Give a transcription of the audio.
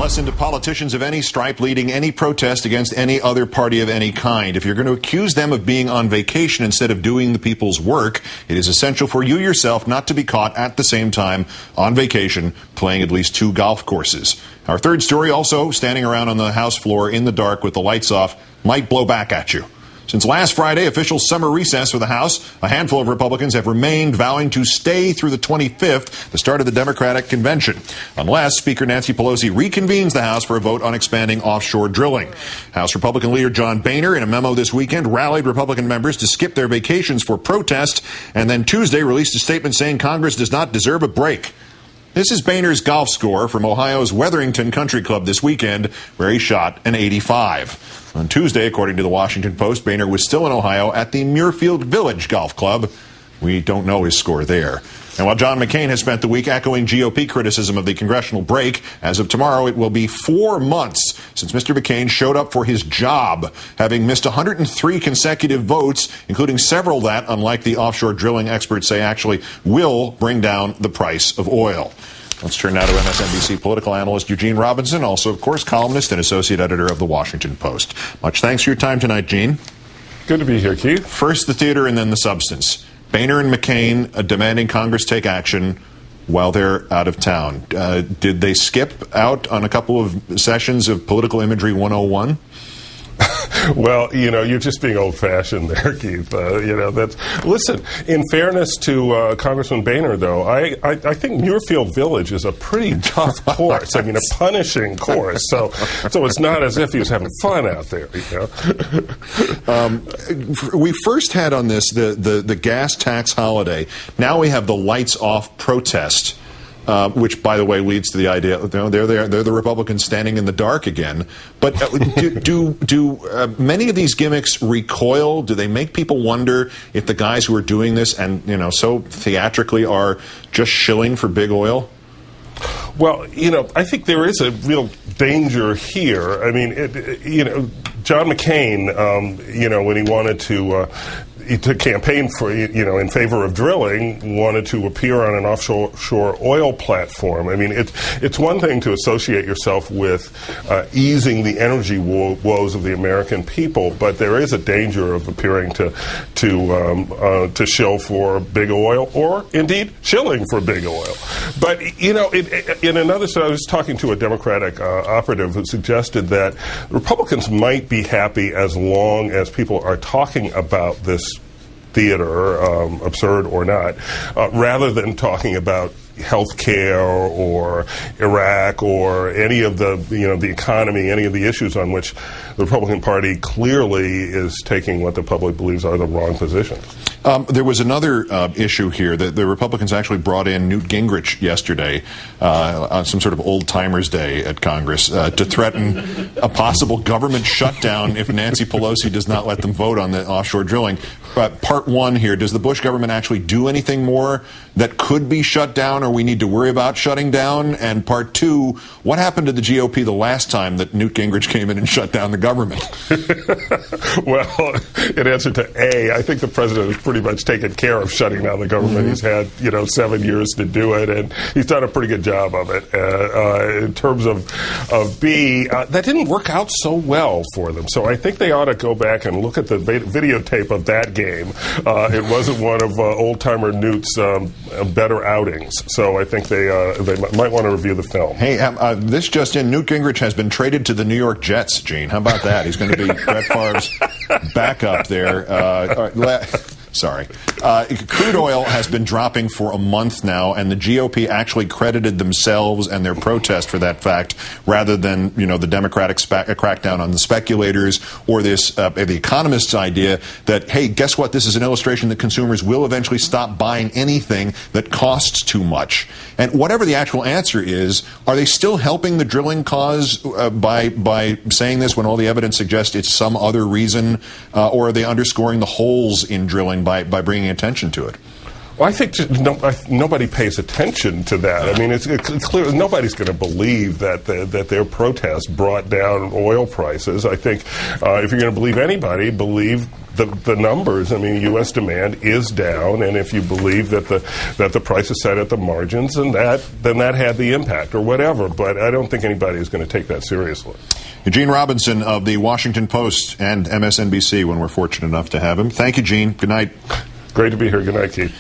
lesson to politicians of any stripe leading any protest against any other party of any kind. If you're going to accuse them of being on vacation instead of doing the people's work, it is essential for you yourself not to be caught at the same time on vacation playing at least 2 golf courses. Our third story, also standing around on the House floor in the dark with the lights off, might blow back at you. Since last Friday, official summer recess for the House, a handful of Republicans have remained, vowing to stay through the 25th, the start of the Democratic convention, unless Speaker Nancy Pelosi reconvenes the House for a vote on expanding offshore drilling. House Republican leader John Boehner, in a memo this weekend, rallied Republican members to skip their vacations for protest, and then Tuesday released a statement saying Congress does not deserve a break. This is Boehner's golf score from Ohio's Wetherington Country Club this weekend, where he shot an 85. On Tuesday, according to the Washington Post, Boehner was still in Ohio at the Muirfield Village Golf Club. We don't know his score there. And while John McCain has spent the week echoing GOP criticism of the congressional break, as of tomorrow it will be 4 months since Mr. McCain showed up for his job, having missed 103 consecutive votes, including several that, unlike the offshore drilling experts say, actually will bring down the price of oil. Let's turn now to MSNBC political analyst Eugene Robinson, also, of course, columnist and associate editor of the Washington Post. Much thanks for your time tonight, Gene. Good to be here, Keith. First the theater and then the substance. Boehner and McCain demanding Congress take action while they're out of town. Did they skip out on a couple of sessions of Political Imagery 101? Well, you're just being old-fashioned there, Keith. Listen, in fairness to Congressman Boehner, though, I think Muirfield Village is a pretty tough course. I mean, a punishing course. So it's not as if he was having fun out there. We first had on this the gas tax holiday. Now we have the lights off protest. Which, by the way, leads to the idea they're the Republicans standing in the dark again. But do many of these gimmicks recoil? Do they make people wonder if the guys who are doing this and so theatrically are just shilling for big oil? Well, I think there is a real danger here. I mean, John McCain, when he wanted to campaign for, in favor of drilling, wanted to appear on an offshore oil platform. I mean, it's one thing to associate yourself with easing the energy woes of the American people, but there is a danger of appearing to shill for big oil, or indeed shilling for big oil. But in another, I was talking to a Democratic operative who suggested that Republicans might be happy as long as people are talking about this theater, absurd or not, rather than talking about health care or Iraq or any of the economy, any of the issues on which the Republican Party clearly is taking what the public believes are the wrong positions. There was another issue here that the Republicans actually brought in Newt Gingrich yesterday on some sort of old-timers day at Congress to threaten a possible government shutdown if Nancy Pelosi does not let them vote on the offshore drilling. But part one here, does the Bush government actually do anything more that could be shut down or we need to worry about shutting down? And part two, what happened to the GOP the last time that Newt Gingrich came in and shut down the government? Well, in answer to A, I think the president has pretty much taken care of shutting down the government. Mm-hmm. He's had, 7 years to do it, and he's done a pretty good job of it. In terms of B, that didn't work out so well for them. So I think they ought to go back and look at the videotape of that game. It wasn't one of old-timer Newt's better outings. So I think they might want to review the film. Hey, this just in, Newt Gingrich has been traded to the New York Jets, Gene. How about that? He's going to be Brett Favre's backup there. Sorry. Crude oil has been dropping for a month now, and the GOP actually credited themselves and their protest for that fact, rather than, the Democratic crackdown on the speculators or this, the economists' idea that, hey, guess what? This is an illustration that consumers will eventually stop buying anything that costs too much. And whatever the actual answer is, are they still helping the drilling cause by saying this when all the evidence suggests it's some other reason, or are they underscoring the holes in drilling by bringing attention to it? Well, I think nobody pays attention to that. I mean, it's clear nobody's going to believe that their protest brought down oil prices. I think if you're going to believe anybody, believe the numbers. I mean, U.S. demand is down, and if you believe that the price is set at the margins, then that had the impact or whatever. But I don't think anybody is going to take that seriously. Gene Robinson of the Washington Post and MSNBC, when we're fortunate enough to have him. Thank you, Gene. Good night. Great to be here. Good night, Keith.